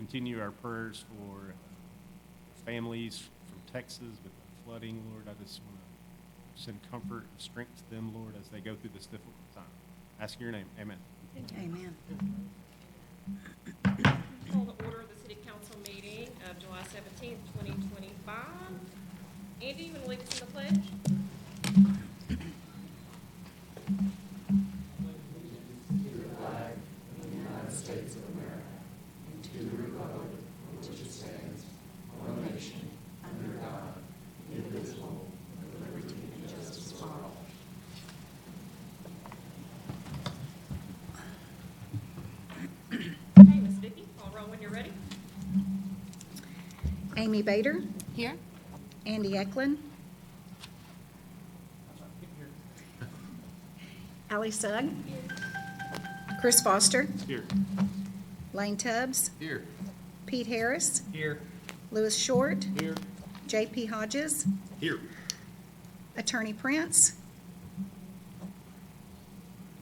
continue our prayers for families from Texas with the flooding, Lord. I just want to send comfort and strength to them, Lord, as they go through this difficult time. Ask in your name. Amen. Amen. Call to order the city council meeting of July 17th, 2025. Andy, you want to lead us in the pledge? Okay, Ms. Vicki, call roll when you're ready. Amy Bader, Here. Andy Eklund, Allie Sugg, Chris Foster, Here. Lane Tubbs, Here. Pete Harris, Here. Lewis Short, Here. J.P. Hodges, Here. Attorney Prince,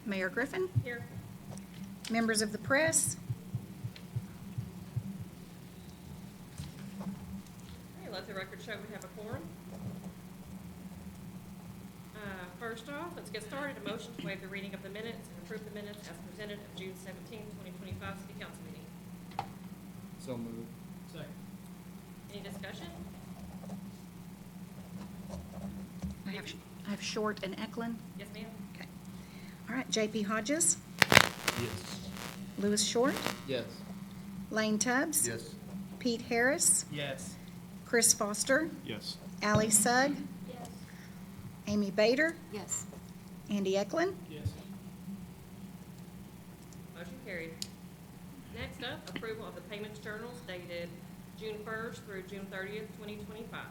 Mayor Griffin, Here. members of the press. Okay, let the record show we have a quorum. First off, let's get started. A motion to waive the reading of the minutes and approve the minutes as presented of June 17th, 2025 city council meeting. So moved. Second. Any discussion? I have Short and Eklund. Yes, ma'am. Okay. All right, J.P. Hodges, Yes. Lewis Short, Yes. Lane Tubbs, Yes. Pete Harris, Yes. Chris Foster, Yes. Allie Sugg, Yes. Amy Bader, Yes. Andy Eklund. Yes. Motion carried. Next up, approval of the payments journals dated June 1st through June 30th, 2025.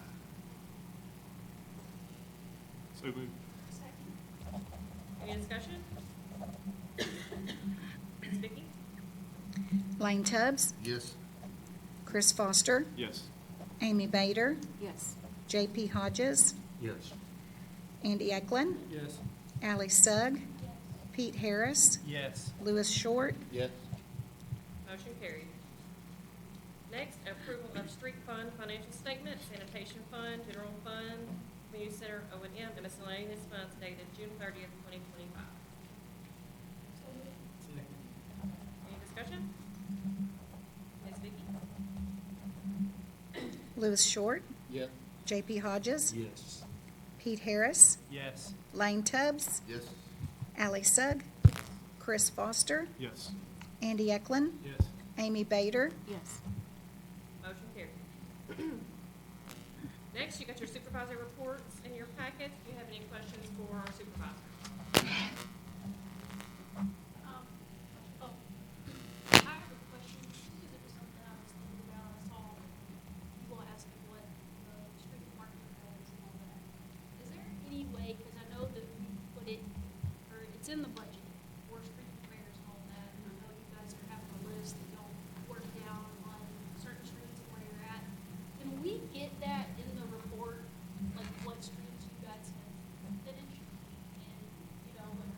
So moved. Any discussion? Ms. Vicki? Lane Tubbs, Yes. Chris Foster, Yes. Amy Bader, Yes. J.P. Hodges, Yes. Andy Eklund, Yes. Allie Sugg, Pete Harris, Yes. Lewis Short, Yes. Motion carried. Next, approval of street fund financial statement, sanitation fund, general fund, community center O&M, and miscellaneous funds dated June 30th, 2025. Any discussion? Ms. Vicki? Lewis Short, Yes. J.P. Hodges, Yes. Pete Harris, Yes. Lane Tubbs, Yes. Allie Sugg, Chris Foster, Yes. Andy Eklund, Yes. Amy Bader, Yes. Motion carried. Next, you got your supervisor reports in your packet. Do you have any questions for our supervisor? I have a question, because it was something I was thinking about. I saw you all asking what the street department does and all that. Is there any way, because I know that we put it, or it's in the budget for street repairs and all that, and I know you guys are having a list that y'all work down on certain streets where you're at. Can we get that in the report, like what streets you guys have finished? And, you know, like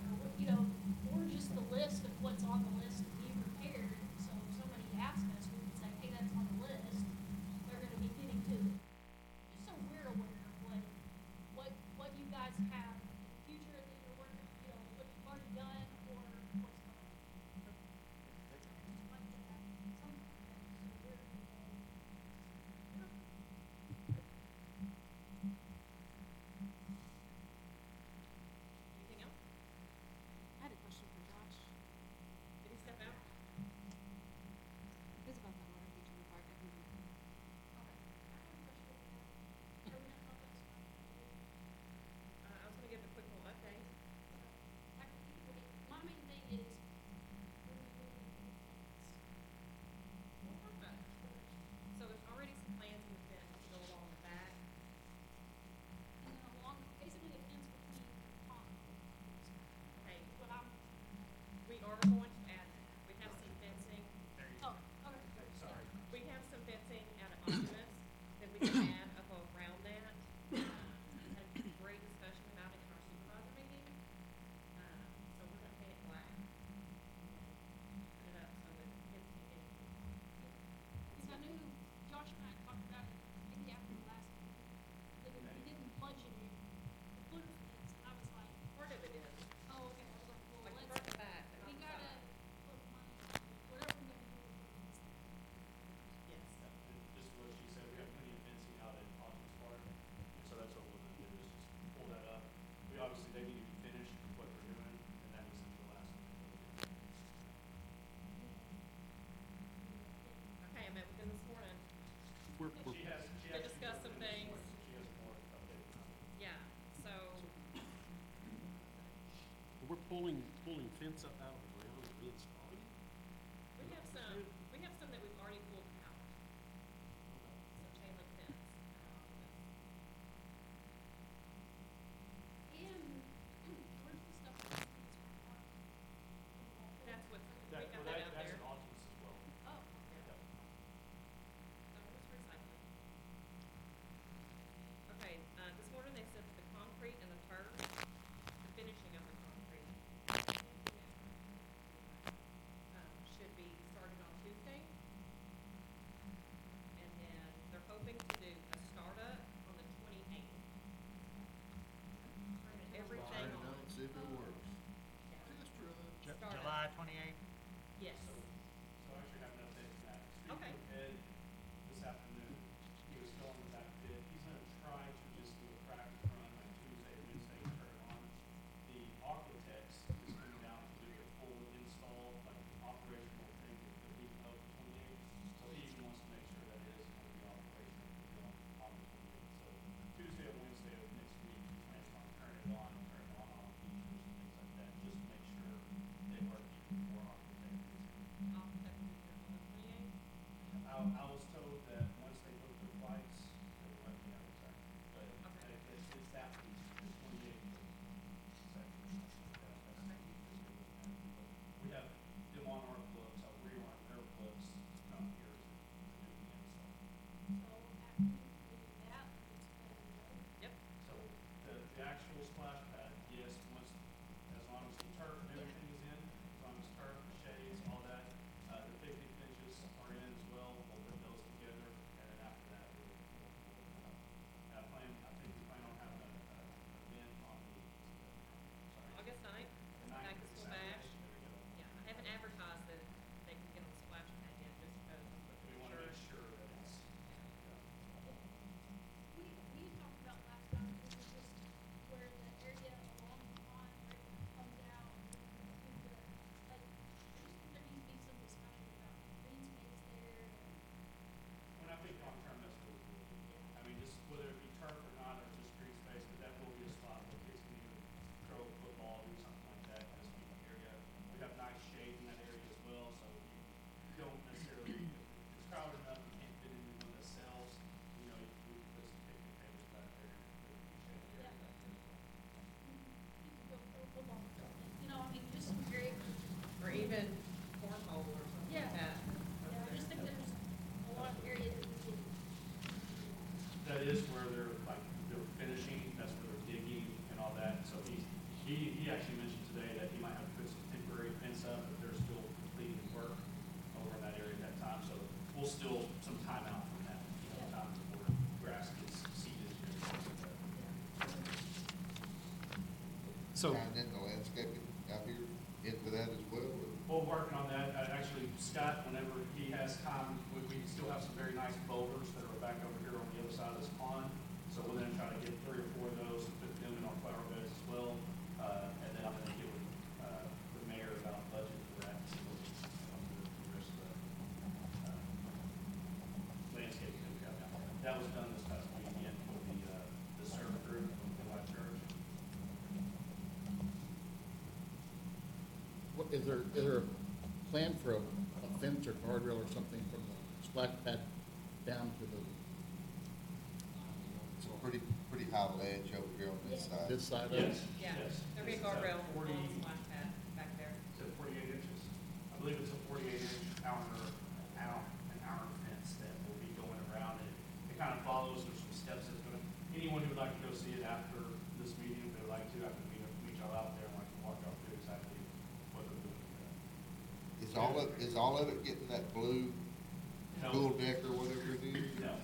we'll still some time out from that, time before grass gets seeded. So, Tying in the landscaping out here into that as well, or? Well, working on that, actually Scott, whenever he has time, we still have some very nice boulders that are back over here on the other side of this pond. So we're gonna try to get 3 or 4 of those and put them in our flower beds as well. And then I'm gonna get with, the mayor about budget for that, so we'll the rest of the, landscaping that we have down there. That was done this past weekend with the serve group from the White Church. What, is there a plan for a fence or guardrail or something from the splash pad down to the, It's a pretty high ledge over here on this side. this side of it? Yes, Yeah, yes. there'll be a It's, guardrail on 40 the splash pad back there. Is it 48 inches? I believe it's a 48-inch an hour fence that will be going around it. It kind of follows, there's some steps that's gonna, anyone who would like to go see it after this meeting, if they would like to, I can meet y'all out there and I can walk y'all through exactly what they're doing. Is all of it getting that blue No. pool deck or whatever it is? No.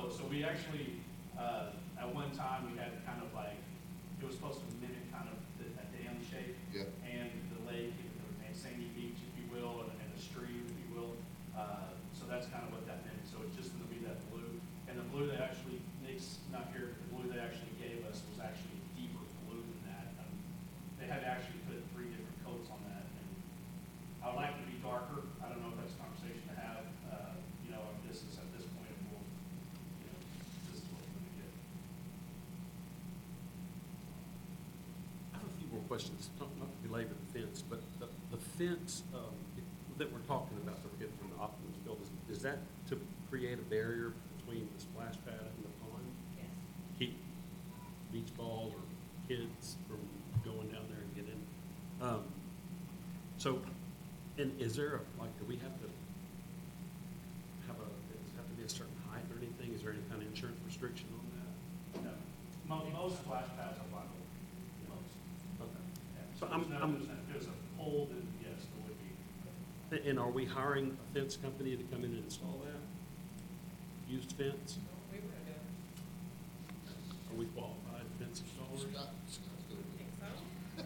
So we actually, at one time, we had kind of like, it was supposed to mimic kind of a dam shape. Yeah. And the lake, and sandy beach, if you will, and a stream, if you will. So that's kind of what that mimics. So it's just gonna be that blue. And the blue they actually, Nick's not here, the blue they actually gave us was actually deeper blue than that. They had to actually put 3 different coats on that. And I would like to be darker. I don't know if that's a conversation to have, if this is at this point, we'll, this is what we're gonna get. I have a few more questions, not to belabor the fence, but the fence that we're talking about that we're getting from the Optimum's build, is that to create a barrier between the splash pad and the pond? Yes. Keep beach balls or kids from going down there and getting in? So, and is there, do we have to have does it have to be a certain height or anything? Is there any kind of insurance restriction on that? No. Most splash pads are wide open. Most. Okay. Yeah. So If there's a pole, then yes, there would be. And are we hiring a fence company to come in and install that? Used fence? We were gonna do it. Are we qualified fence installers? Scott's good. I think so.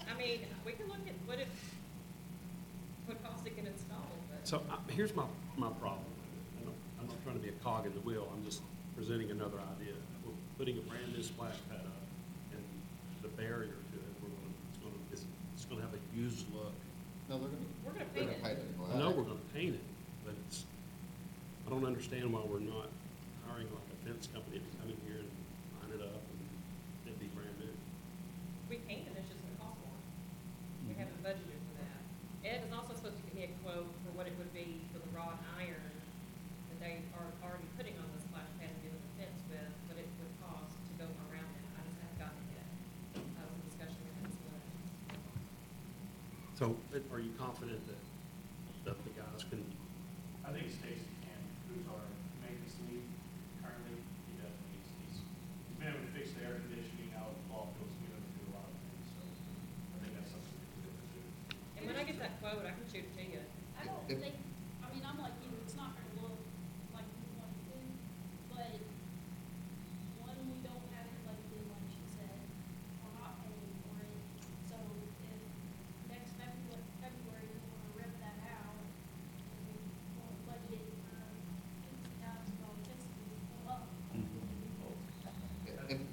I mean, we can look at what cost it can install, but. So here's my problem with it. I'm not trying to be a cog in the wheel. I'm just presenting another idea. We're putting a brand new splash pad up, and the barrier to it, it's gonna have a used look. No, they're gonna. We're gonna They're paint gonna it. paint it black. I know we're gonna paint it, but I don't understand why we're not hiring like a fence company to come in here and line it up and it'd be brand new. We paint it, it's just gonna cost more. We haven't budgeted for that. Ed is also supposed to give me a quote for what it would be for the wrought iron that they are already putting on the splash pad and doing the fence with, what it would cost to go around that. I just haven't gotten it yet. That was a discussion we had this morning. So are you confident that the guys can, I think Stacy can, who's our maintenance lead currently, he definitely, he's been able to fix the air conditioning out of the ball fields, we don't do a lot of things, so I think that's something we can do. And when I get that quote, I can shoot it to you. I don't If- think, I mean, I'm like you, it's not gonna look like we want it to, but one, we don't have it budgeted, like she said, we're not paying for it. So if next February, we wanna rip that out, and we want to budget, $50,000 fence to pull up. And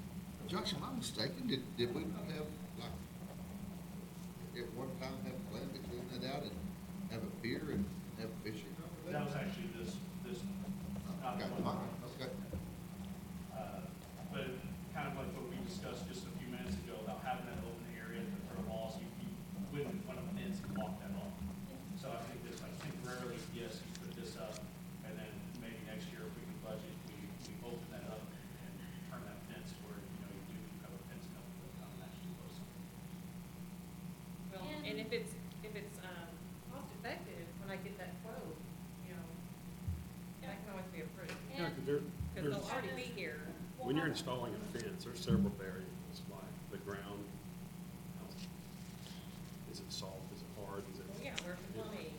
Josh, am I mistaken? Did we have, like, at one time have planned to clean that out and have a beer and have fishing over there? That was actually this, not Okay, the one. okay. But kind of like what we discussed just a few minutes ago about having that open area for the walls, you wouldn't want a fence and block that off. So I think this, like temporarily, yes, you put this up, and then maybe next year if we can budget, we open that up and turn that fence where, you do have a fence company that come and actually post something. Well, and if it's, cost effective, when I get that quote, that can always be approved. yeah, And- because Cause they'll already be here. when you're installing a fence, there's several variables, like the ground, is it soft, is it hard, is it? Well, yeah, where's the plumbing?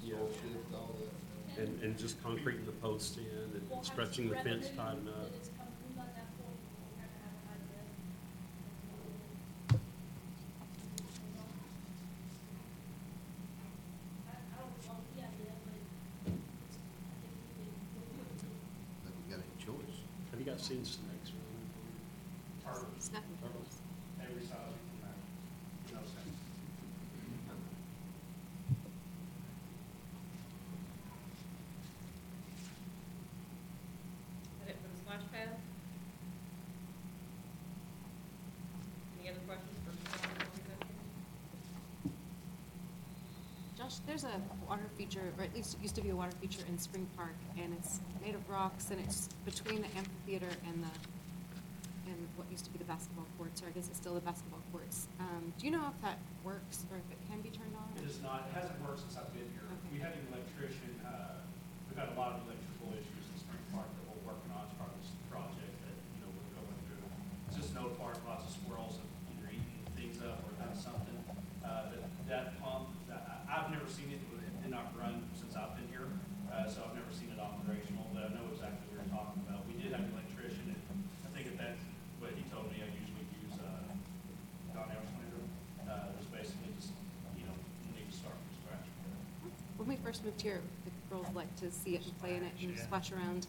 Soul shift, all that. And And just concreting the posts in and We'll have stretching the fence revenue tight enough. that is coming from that point, we'll kind of have an idea. I don't love the idea, but it's, I think we could. Then we got any choice. Have you guys seen snakes around? Turtles, Snapping turtles. every size you can imagine, no sense. Is that it for the splash pad? Any other questions for Mr. Allen? Josh, there's a water feature, or at least it used to be a water feature in Spring Park, and it's made of rocks, and it's between the amphitheater and what used to be the basketball courts, or I guess it's still the basketball courts. Do you know if that works, or if it can be turned on? It is not, it hasn't worked since I've been here. Okay. We had an electrician, we've had a lot of electrical issues in Spring Park that we're working on as part of this project that, we're going through. It's just no part, lots of squirrels have either eaten things up or done something. But that pump, I've never seen it, it did not run since I've been here, so I've never seen it operational, but I know exactly what you're talking about. We did have an electrician, and I think if that's what he told me, I usually use, Don Elschlander, was basically just, you need to start from scratch. When we first moved here, the girls liked to see it and play in it and Yeah. splash around.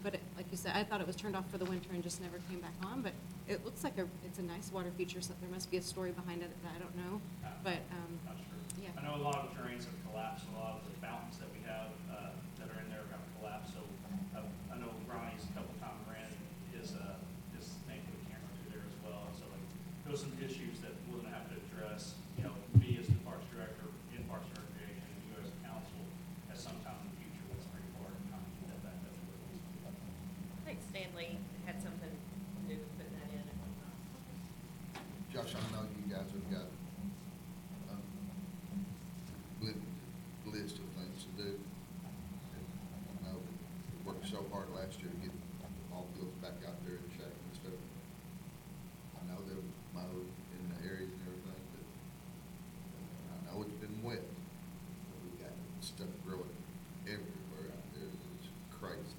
But like you said, I thought it was turned off for the winter and just never came back on, but it looks like it's a nice water feature, so there must be a story behind it that I don't know. But, Not sure. yeah. I know a lot of the drains have collapsed, a lot of the fountains that we have, that are in there have collapsed, so I know Ronnie's a couple times ran his thing with the camera through there as well, so like, there was some issues that we're gonna have to address, me as the Parks Director in Parks and Recreation, and you as a council, at some time in the future, with Spring Park, and kind of get that back up to where it needs to be. I think Stanley had something to do with putting that in at one time. Josh, I know you guys have got a limited list of things to do. And I know we worked so hard last year to get all fields back out there in shape and stuff. I know they're mowed in the areas and everything, but I know it's been wet. But we got stuff growing everywhere out there. It's crazy.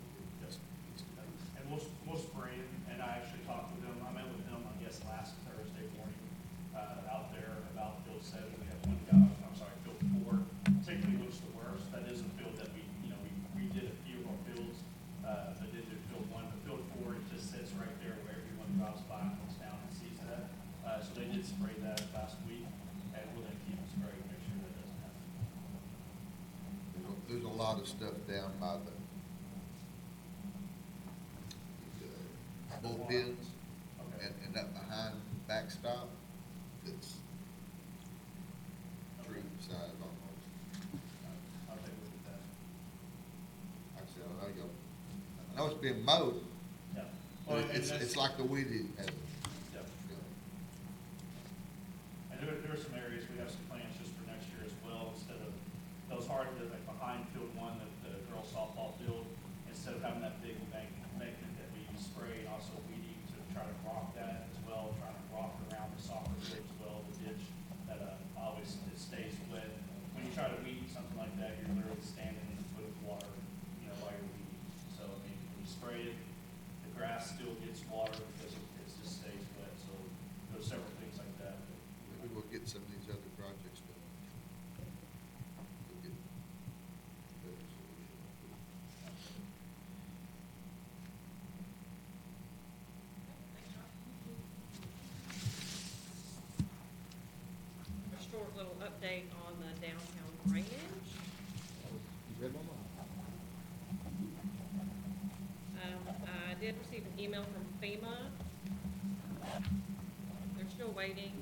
And we'll spray it, and I actually talked with him, I met with him, I guess, last Thursday morning, out there about field 7. We had one guy, field 4, particularly looks the worst. That is a field that we did a few of our fields, but did do field 1, but field 4, it just sits right there where everyone drives by and looks down and sees that. So they did spray that last week, and we're gonna keep it sprayed, make sure that doesn't happen. There's a lot of stuff down by the bullpens Okay. and that behind backstop that's tree size almost. I'll take a look at that. Like I said, I know it's been mowed, Yeah. but Well, and it's that's- like the wind has. Yeah. And there are some areas, we have some plans just for next year as well, instead of those hard, like behind field 1, the girls softball field, instead of having that big embankment that we spray, also weeding to try to rock that as well, trying to rock around the soccer field as well, the ditch, that always it stays wet. When you try to weed something like that, you're literally standing in a foot of water, while you're weeding. So, I mean, when you spray it, the grass still gets water because it just stays wet, so there's several things like that. Maybe we'll get some of these other projects done. We'll get a better solution. A short little update on the downtown drainage. You read my mind. I did receive an email from FEMA. They're still waiting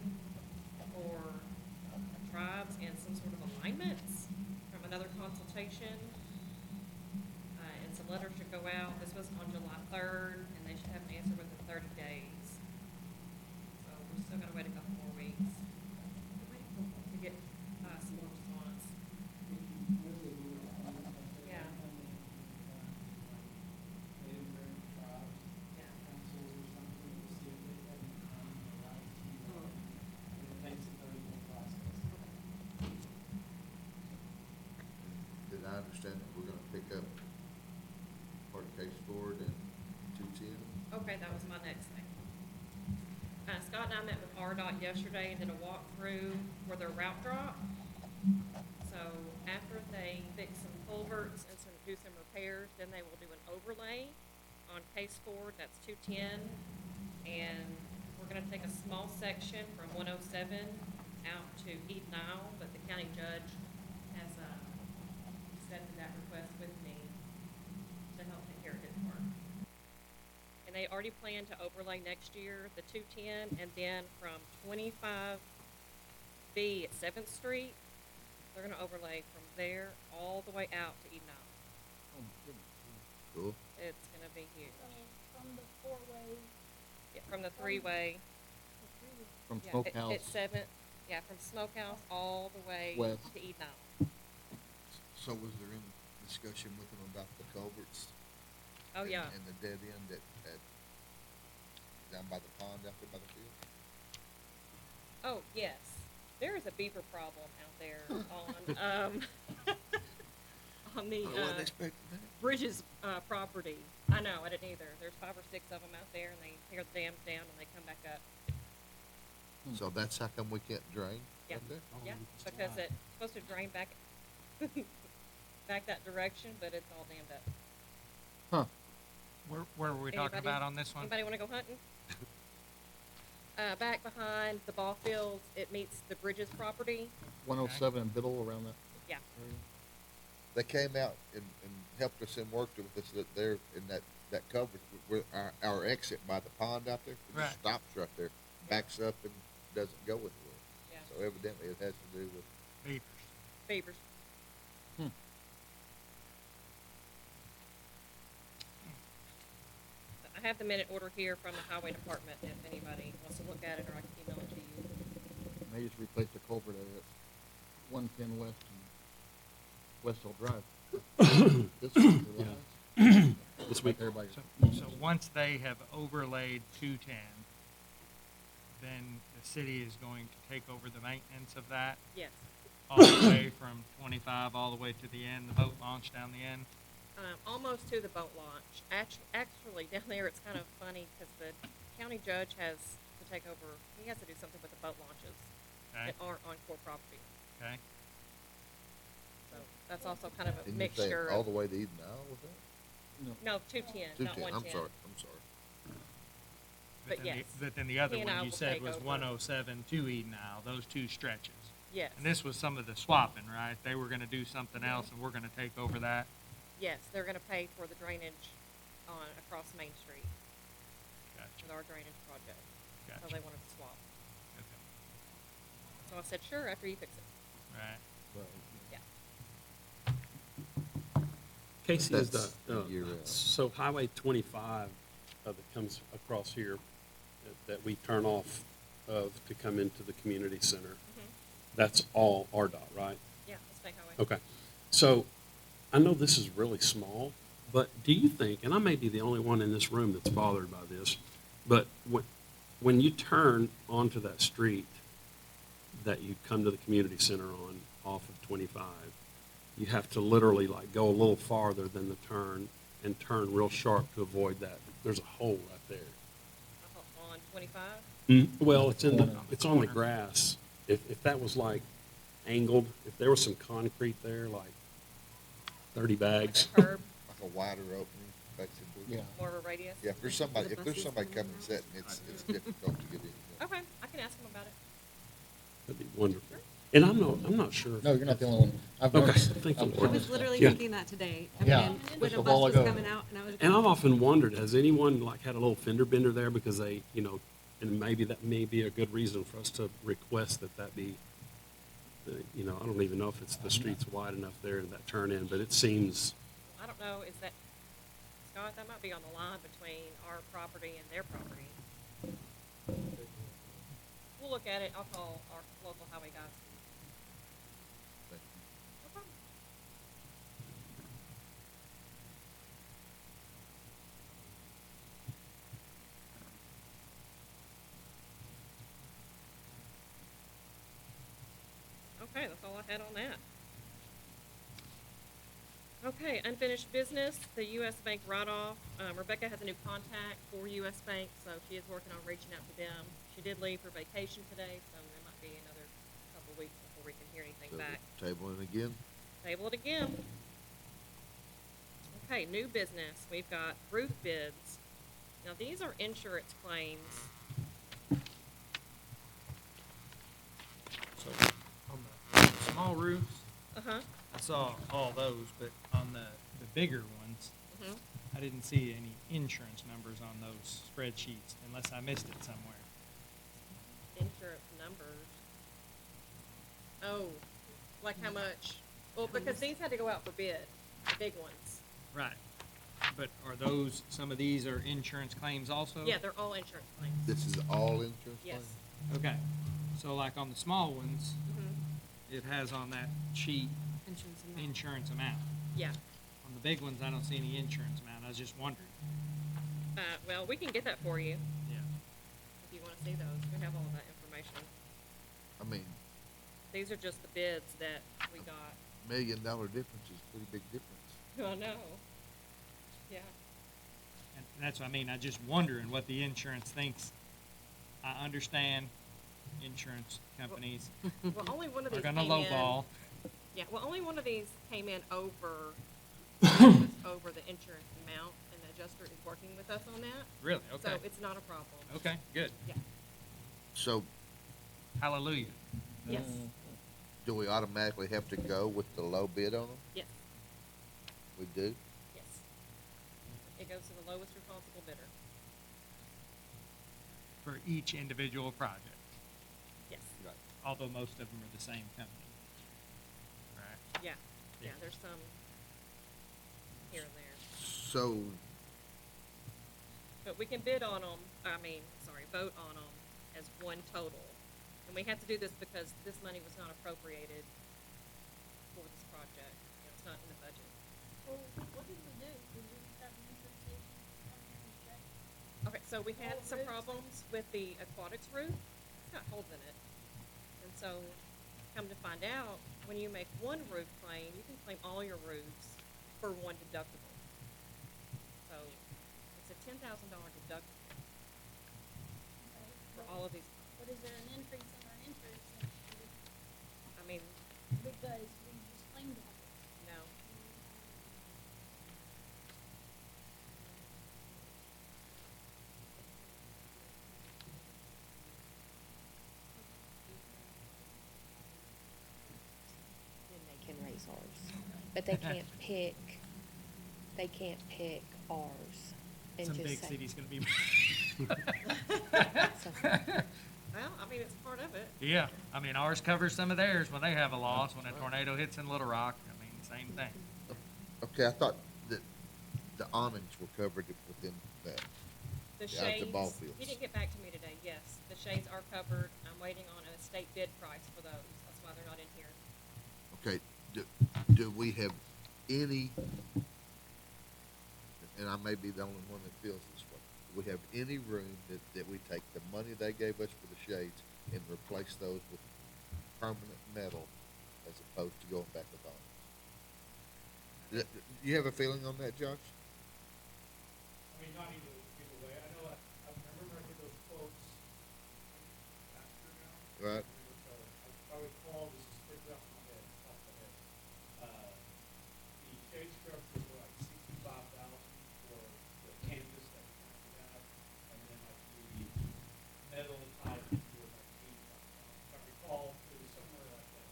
for tribes and some sort of alignments from another consultation. And some letters should go out. This was on July 3rd, and they should have an answer within 30 days. So we're still gonna wait a couple more weeks to get some more response. Yeah. Yeah. Did I understand that we're gonna RDOT yesterday and did a walkthrough for their route drop. So after they fix some culverts and do some repairs, then they will do an overlay on Case Ford, that's 210. And we're gonna take a small section from 107 out to Eden Isle, but the county judge has, accepted that request with me to help take care of his work. And they already plan to overlay next year the 210, and then from 25B at 7th Street, they're gonna overlay from there all the way out to Eden Isle. Cool. It's gonna be huge. So from the four-way, Yeah, from the three-way, the freeway. From yeah, Smokehouse. at 7th, yeah, from Smokehouse all the way West. to Eden Isle. So was there any discussion with them about the culverts? Oh, yeah. And the dead end at, down by the pond out there by the field? Oh, yes. There is a beaver problem out there on, on the, I wasn't expecting that. Bridges, property. I know, I didn't either. There's 5 or 6 of them out there, and they tear the dams down and they come back up. So that's how come we can't drain Yeah. up there? Yeah, because it's supposed to drain back, back that direction, but it's all dammed up. Huh. Where were we talking Anybody? about on this one? Anybody wanna go hunting? Back behind the ball fields, it meets the Bridges property. 107 and Biddle around that Yeah, area. They came out and helped us and worked with us that there in that coverage, where our exit by the pond out there, it Right. just stops right there, backs up and doesn't go anywhere. yeah. So evidently it has to do with, Beavers. Beavers. I have the minute order here from the highway department if anybody wants to look at it, or I can email it to you. They just replaced the culvert at 110 West and Westfield Drive. This week or last. This week. Everybody. So once they have overlaid 210, then the city is going to take over the maintenance of that Yes. all the way from 25 all the way to the end, the boat launch down the end. Almost to the boat launch. Actually, down there, it's kind of funny because the county judge has to take over, he has to do something with the boat launches Okay, that aren't on core property. okay. So that's also kind of a and you say mixture all of, the way to Eden Isle with that? no, 210, not 210, 110. I'm sorry. But then yes, But then the other he and one I you will said take was over. 107 to Eden Isle, those two stretches. Yes, And this was some of the swapping, right? They were gonna do something else and we're gonna take over that. yes, they're gonna pay for the drainage on, across Main Street Gotcha, with our drainage project. So gotcha. they wanted to swap. Okay, So I said, sure, after you fix it. right. Yeah. Casey, is That's the, a year out. so Highway 25 that comes across here, that we turn off of to come into the community center, Mhm. that's all RDOT, right? Yeah, the state highway. Okay. So I know this is really small, but do you think, and I may be the only one in this room that's bothered by this, but when you turn onto that street that you come to the community center on off of 25, you have to literally like go a little farther than the turn and turn real sharp to avoid that. There's a hole right there. On 25? Well, it's in the, Corner. it's on the grass. If that was like angled, if there was some concrete there, like 30 bags. Like a curb, Like a wider opening, basically. Yeah. more of a radius? Yeah, if there's somebody coming and sitting, it's difficult to get in. Okay, I can ask them about it. That'd be wonderful. And I'm not sure. No, you're not the only one. I've Okay, noticed. thank the I've Lord. I noticed was literally Yeah. thinking that today. I Yeah, mean, just when a a while bus was ago. coming out and I was. And I've often wondered, has anyone like had a little fender bender there because they, and maybe that may be a good reason for us to request that be, I don't even know if it's the street's wide enough there in that turn in, but it seems, I don't know, is that, Scott, that might be on the line between our property and their property. We'll look at it, I'll call our local highway guys. But No problem. Okay, that's all I had on that. Okay, unfinished business, the US Bank write-off. Rebecca has a new contact for US Bank, so she is working on reaching out to them. She did leave for vacation today, so there might be another couple weeks before we can hear anything So back. table it again? Table it again. Okay, new business, we've got roof bids. Now, these are insurance claims. So, on the small roofs, Uh-huh. I saw all those, but on the bigger ones, Mm-hmm. I didn't see any insurance numbers on those spreadsheets unless I missed it somewhere. Insurance numbers. Oh, like how much? Well, because these had to go out for bid, the big ones. Right. But are those, some of these are insurance claims also? Yeah, they're all insurance claims. This is all insurance Yes. claims? Okay. So like on the small ones, Mm-hmm. it has on that sheet Insurance amount. insurance amount. Yeah. On the big ones, I don't see any insurance amount. I was just wondering. Well, we can get that for you Yeah. if you want to see those. We have all that information. I mean, These are just the bids that we got. $1 million difference is a pretty big difference. I know. Yeah. And that's what I mean. I just wondering what the insurance thinks. I understand insurance companies Well, only one of are these gonna came lowball. in. Yeah, well, only one of these came in over, was over the insurance amount, and the adjuster is working with us on that. Really? So Okay. it's not a problem. Okay, good. Yeah. So Hallelujah. Yes. do we automatically have to go with the low bid on them? Yes. We do? Yes. It goes to the lowest responsible bidder. For each individual project, Yes. although most of them are the same company. Right? Yeah. Yeah, Yeah. there's some here and there. So, But we can bid on them, vote on them as one total. And we have to do this because this money was not appropriated for this project. You know, it's not in the budget. Well, what did we do? Did we have an insurance agent come here and check? Okay, so we had All some roofs? problems with the aquatics roof. It's got holes in it. And so, come to find out, when you make one roof claim, you can claim all your roofs for one deductible. So, it's a $10,000 deductible Okay, for all of these. But is there an increase in our insurance I mean, because we just claimed all this? no. Then they can raise ours. But they can't pick ours and Some just big say. city's gonna be. So, Well, I mean, it's part of it. Yeah, I mean, ours covers some of theirs when they have a loss, when a tornado hits in Little Rock, I mean, same thing. okay, I thought that the awnings were covered within that. The Yeah, at the shades, ball fields. he didn't get back to me today, yes. The shades are covered. I'm waiting on a state bid price for those. That's why they're not in here. Okay, do we have any, and I may be the only one that feels this way, do we have any room that we take the money they gave us for the shades and replace those with permanent metal as opposed to going back with awnings? Do you have a feeling on that, Josh? I mean, not either way. I know, I remember I did those quotes last year now. Right? So, I recall, this is strictly off my head, off the head. The shade structures were like 65,000 for the canvas that we have, and then like the metal type was like 85,000. If I recall, it was somewhere like that,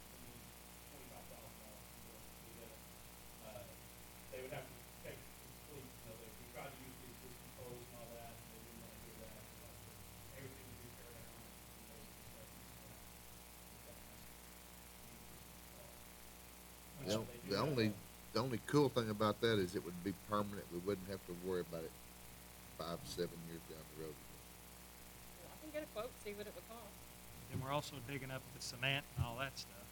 $25,000 for that. They would have to take complete, we tried to use the existing poles and all that, and they didn't want to do that. Everything would be tear down, and basically The only cool thing about that is it would be permanent. We wouldn't have to worry about it 5, 7 years down the road. Well, I can get a quote, see what it would cost. And we're also digging up the cement and all that stuff,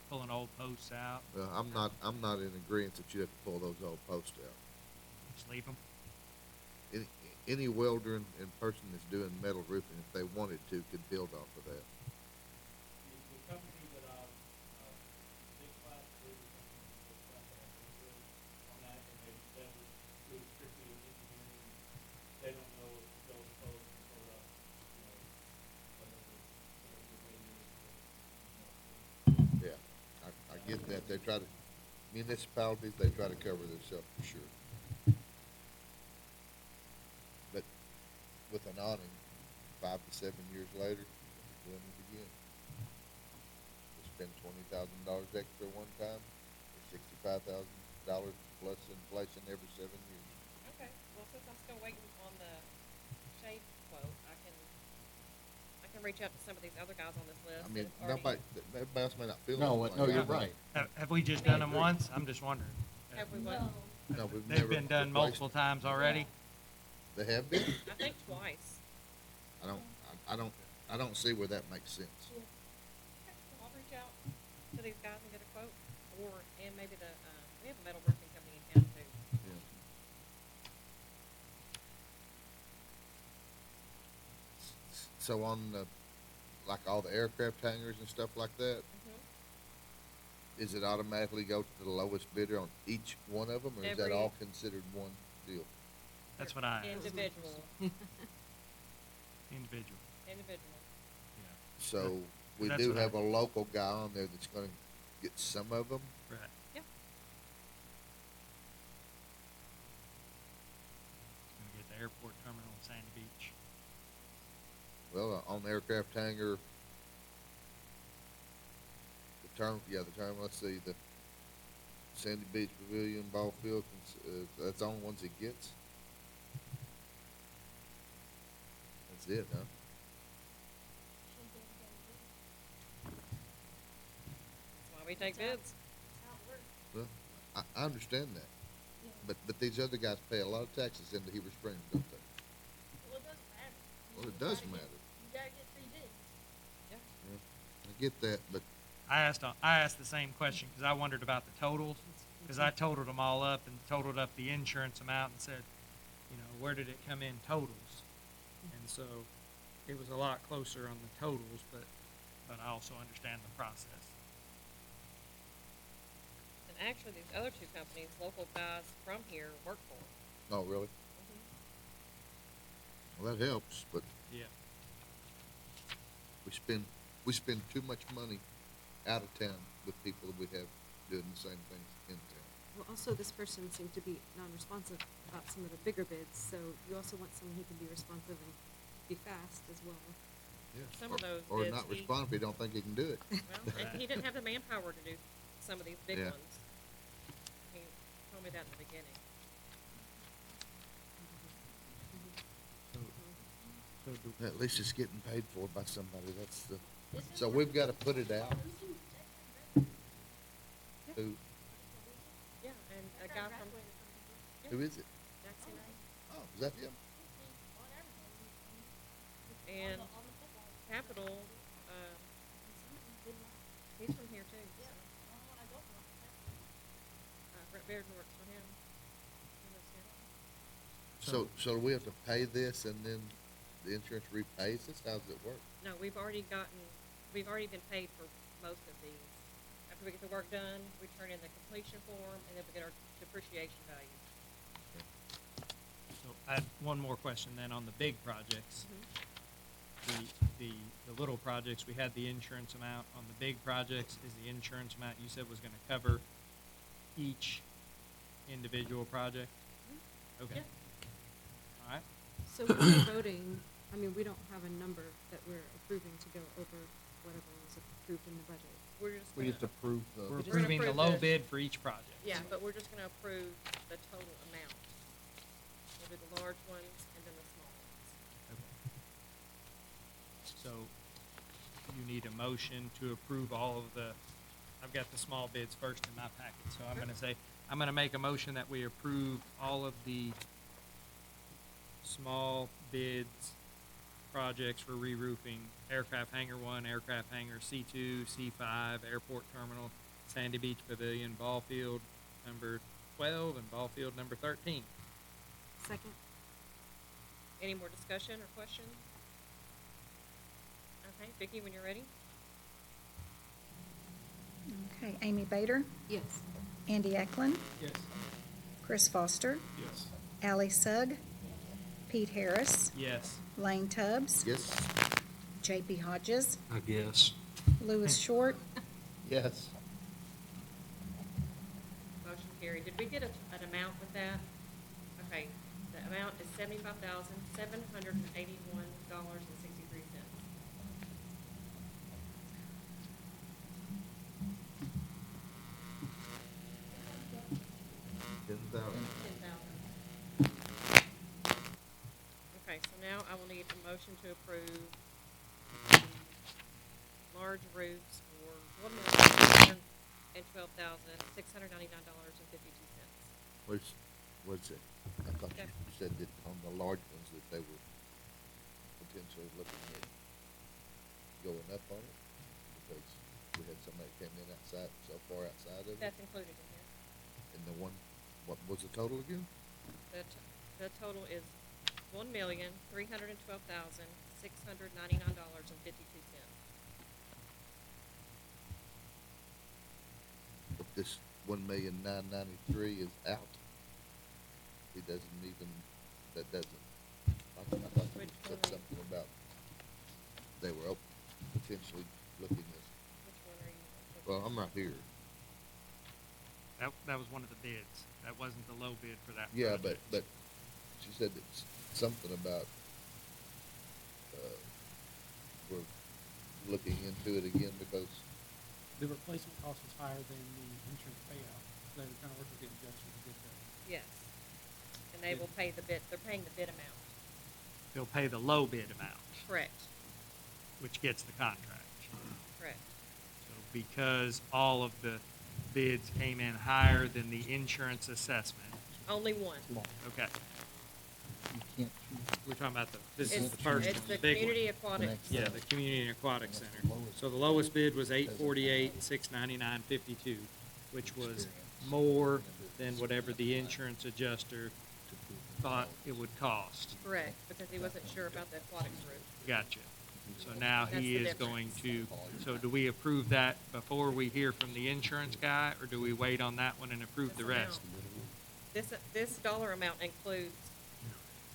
pulling old posts out, Well, I'm not in agreement that you have to pull those old posts out. just leave them. Any welder and person that's doing metal roofing, if they wanted to, could build off of that. The company that Big Class Roofing Company, that, they try to, municipalities, they try to cover themselves for sure. But with an awning, 5 to 7 years later, they're doing it again. They spend $20,000 extra one time, or $65,000 plus inflation every 7 years. Okay, well, since I'm still waiting on the shade quote, I can reach out to some of these other guys on this list. I mean, that have already- everybody else may not feel. No, this way. no, you're I- right. Have we just done them once? I'm just wondering. Have we what? No, we've They've never been done replaced multiple times already? They have been? I think twice. I don't see where that makes sense. Okay, well, I'll reach out to these guys and get a quote, and maybe we have a metal roofing company in town too. Yeah. So on the, like all the aircraft hangars and stuff like that, Mhm. is it automatically go to the lowest bidder on each one of them, or is that Every- all considered one deal? That's what I asked. Individual, Individual. individual. So we That's do what I- have a local guy on there that's gonna get some of them. Right. Yep. Gonna get the airport terminal in Sandy Beach. Well, on the aircraft hangar, the term, let's see, the Sandy Beach Pavilion, ball field, that's the only ones it gets? That's it, huh? That's why we take bids. Well, I understand that, but these other guys pay a lot of taxes into Heber Springs, don't they? Well, it doesn't matter. Well, it does matter. You gotta get 3 bids. Yeah. Yeah, I get that, but I asked the same question because I wondered about the totals, because I totaled them all up and totaled up the insurance amount and said, where did it come in totals? And so it was a lot closer on the totals, but I also understand the process. And actually, these other two companies, local guys from here work for them. oh, really? Well, that helps, but Yeah. we spend too much money out of town with people that we have doing the same things in town. Well, also, this person seemed to be non-responsive about some of the bigger bids, so you also want someone who can be responsive and be fast as well. Yeah. Some of those Or bids not he- respond if you don't think he can do it. Well, and he didn't have the manpower to do some of these big Yeah. ones. He told me that in the beginning. At least it's getting paid for by somebody, that's the, Isn't so it- we've gotta put it out to, Yeah, and a That guy guy from, graduated from here. who is it? Jackson, Oh, is that him? On advertising. and On the football. Capital, And some of them did not. he's from here too, Yeah. so, I don't know. Brett Bearden works for him. He lives here. So do we have to pay this and then the insurance repays us? How does it work? No, we've already been paid for most of these. After we get the work done, we turn in the completion form, and then we get our depreciation value. So I had one more question then on the big projects. The little projects, we had the insurance amount. On the big projects, is the insurance amount you said was gonna cover each individual project? Okay. Yeah. All right. So when we're voting, I mean, we don't have a number that we're approving to go over whatever was approved in the budget. We're just We gonna. just approve We're the, just gonna approving the approve low the- bid for each project. Yeah, but we're just gonna approve the total amount. We'll do the large ones and then the small ones. Okay. So you need a motion to approve all of the, I've got the small bids first in my packet, so I'm gonna make a motion that we approve all of the small bids projects for re-roofing: aircraft hangar 1, aircraft hangar C2, C5, airport terminal, Sandy Beach Pavilion, ball field number 12, and ball field number 13. Second? Any more discussion or questions? Okay, Vicki, when you're ready? Okay, Amy Bader, Yes. Andy Eklund, Yes. Chris Foster, Yes. Ally Sugg, Pete Harris, Yes. Lane Tubbs, Yes? JP Hodges, I guess. Louis Short, Yes. carried. Did we get an amount with that? Okay, the amount is $75,781.63. $10,000. 10,000. Okay, so now I will need a motion to approve the large roofs for $1,612,699.52. Was it, I thought Okay. you said that on the large ones that they were potentially looking at going up on it? Because we had somebody came in outside, so far outside of it. That's included in here. And the one, what was the total again? The total is $1,312,699.52. But this 1,993,000 is out. He doesn't even, that doesn't, I thought you Which said one? something about they were potentially looking at, Which one are you? well, I'm right here. That was one of the bids. That wasn't the low bid for that Yeah, project. but she said that something about, we're looking into it again because, The replacement cost was higher than the insurance payout. They were trying to work with the adjuster to get that. Yes. And they will pay the bid, they're paying the bid amount. They'll pay the low bid amount, Correct, which gets the contract. correct. So because all of the bids came in higher than the insurance assessment, Only one. okay, You can't choose. we're talking about this is It's, the first it's one, the the big one. community aquatic. Yeah, the Community and Aquatic Center. So the lowest bid was $848,699.52, which was more than whatever the insurance adjuster thought it would cost. Correct, because he wasn't sure about the aquatics roof. Gotcha. So now That's he the is going difference. to, so do we approve that before we hear from the insurance guy, or do we wait on that one and approve the This rest? amount. This dollar amount includes,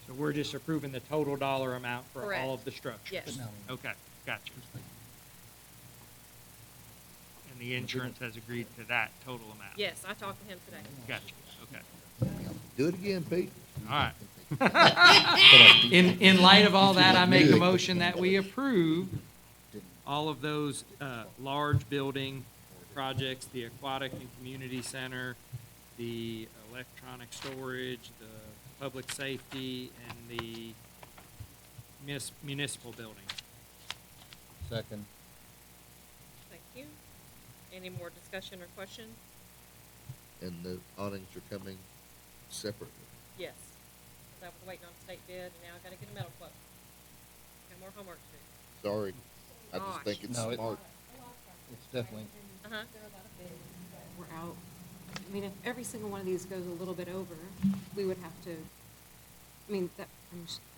So we're just approving the total dollar amount for Correct. all of the structures? Yes. Okay, gotcha. And the insurance has agreed to that total amount? yes, I talked to him today. Gotcha, okay. do it again, Pete. All right. In light of all that, I make a motion that we approve all of those large building projects, the aquatic and community center, the electronic storage, the public safety, and the municipal building. Second. Thank you. Any more discussion or question? And the awnings are coming separately. Yes. Because I was waiting on state bid, and now I gotta get a metal quote. Got more homework to do. Sorry, I just Gosh. think it's No, smart. It's definitely, Uh-huh. We're out. I mean, if every single one of these goes a little bit over, we would have to, I mean, that,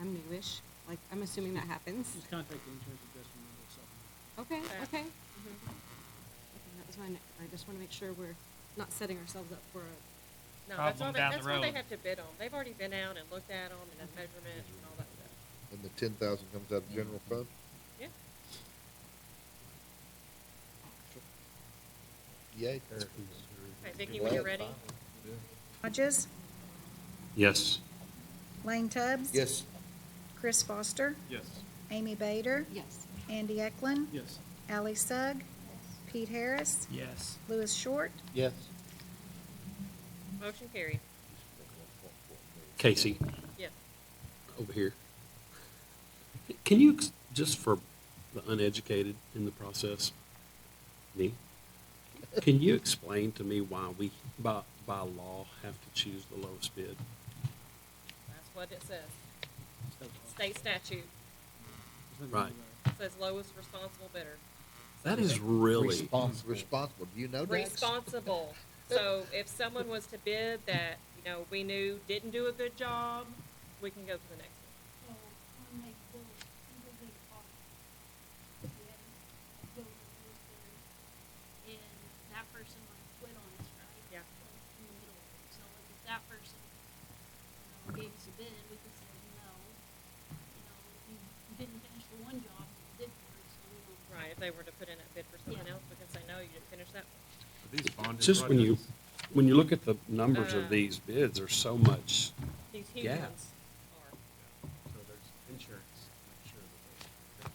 I'm newish, like, I'm assuming that happens. Just contact the insurance adjuster and they'll supplement. Okay, Okay. okay. Mhm. Okay, that was my, I just wanna make sure we're not setting ourselves up for a, No, that's all Problem down the that's what they road. have to bid on. They've already been out and looked at them and done measurements and all that stuff. And the 10,000 comes out of general fund? Yeah. Yay. Okay, Vicki, when you're ready? Hodges, Yes. Lane Tubbs. Yes. Chris Foster, Yes. Amy Bader, yes. Andy Eklund, Yes. Ally Sugg, Pete Harris, Yes. Louis Short, yes. Motion carried. Casey, Yes. over here. Can you, just for the uneducated in the process, me, can you explain to me why we, by law, have to choose the lowest bid? That's what it says. State statute Right. says lowest responsible bidder. That is really, Responsible. Do you know that? Responsible. So if someone was to bid that, we knew didn't do a good job, we can go to the next one. So, when they go, people big park, we had to go to those bidders, and that person like quit on us, right? Yeah. Like, in the middle of it. So like, if that person, gave us a bid, we could say, no, you didn't finish the one job you did for it, so we don't. Right, if they were to put in a bid for something Yeah. else, we can say, no, you didn't finish that one. Are these bonded just when you, projects? when you look at the numbers Uh, of these bids, there's so much, These huge Yeah. ones are. so there's insurance, make sure that they.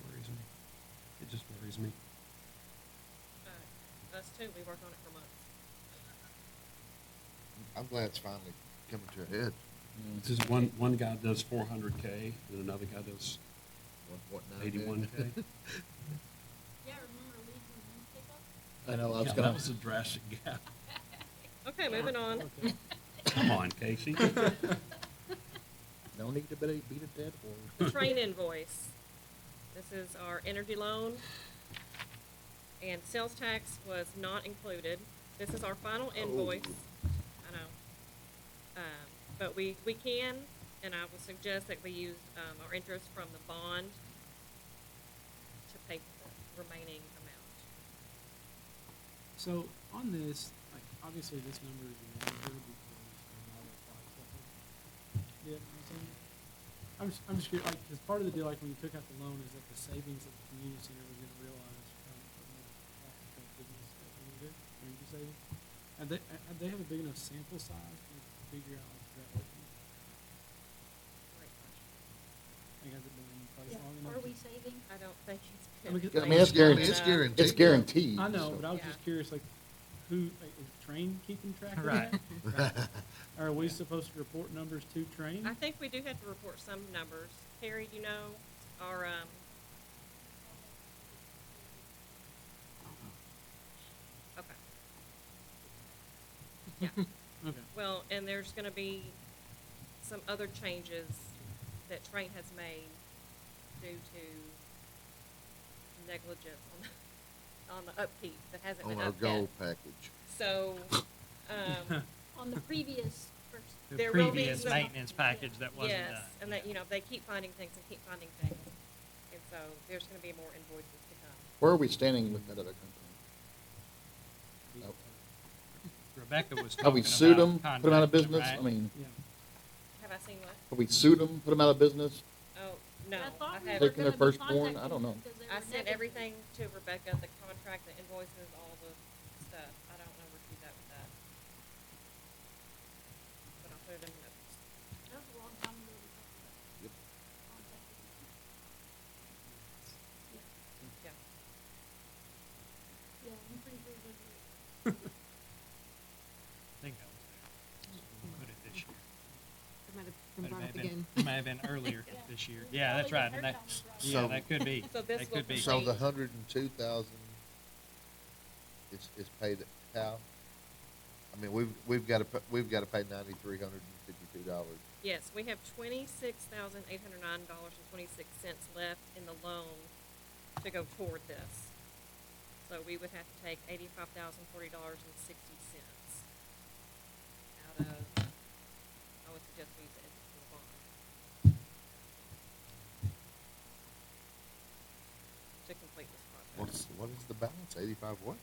Worries me. It just worries me. Us too, we worked on it for months. I'm glad it's finally coming to a head. This is one guy does 400K, and another guy does 81K. Yeah, remember leaves and pickup? I know, I was Yeah, gonna, that was a drastic gap. Okay, moving on. Come on, Casey. no need to beat a dead horse. The train invoice. This is our energy loan. And sales tax was not included. This is our final invoice. I know. But we can, and I would suggest that we use, our interest from the bond to pay for the remaining amount. So on this, like, obviously this number is larger because of all the products that we did, you know what I'm saying? I'm just curious, like, cause part of the deal, like, when you took out the loan, is that the savings that the community center was gonna realize from the cost effectiveness that we did, energy savings. And they have a big enough sample size to figure out, like, that working? Great question. Like, has it been in place Yeah, long enough? are we saving? I don't think it's I been. mean, in I mean, it's place long guaranteed. It's enough. guaranteed. It's guaranteed. I know, so- but I was Yeah. just curious, like, like, is Train keeping track of Right. that? Are we supposed to report numbers to Train? I think we do have to report some numbers. Carrie, you know, our, okay. Yeah. Okay. Well, and there's gonna be some other changes that Train has made due to negligence on the upkeep that hasn't On been our up yet. gold package. So, On the previous first, The There will be previous some- maintenance package that wasn't yes, done. and that, you know, they keep finding things and keep finding things. And so there's gonna be more invoices to come. Where are we standing with that other company? Rebecca was Have we talking sued about them, put them out of contacting them, business? I right? mean, Yeah. Have I seen what? have we sued them, put them out of business? Oh, no, I I thought we were haven't. Taking gonna their be firstborn? I contacting don't them know. because they I were sent negligent. everything to Rebecca, the contract, the invoices, all the stuff. I don't know where she's at with that. But I'll put it in the notes. That was a long time ago we talked about Yep. contacting them. Yeah. Yeah, I'm pretty sure it was. I think that was there. We'll put it this year. It might have been But it brought may up have been, again. it may have been earlier Yeah. this year. Well, Yeah, that's probably right. the And third that, time was right. yeah, So- that could be. So this That will could be. So the Paid. 102,000 is paid how? I mean, we've got to pay $9,352. Yes, we have $26,809.26 left in the loan to go toward this. So we would have to take $85,040.60 out of, I would suggest we use the interest for the bond. To complete this project. What is the balance? 85 what?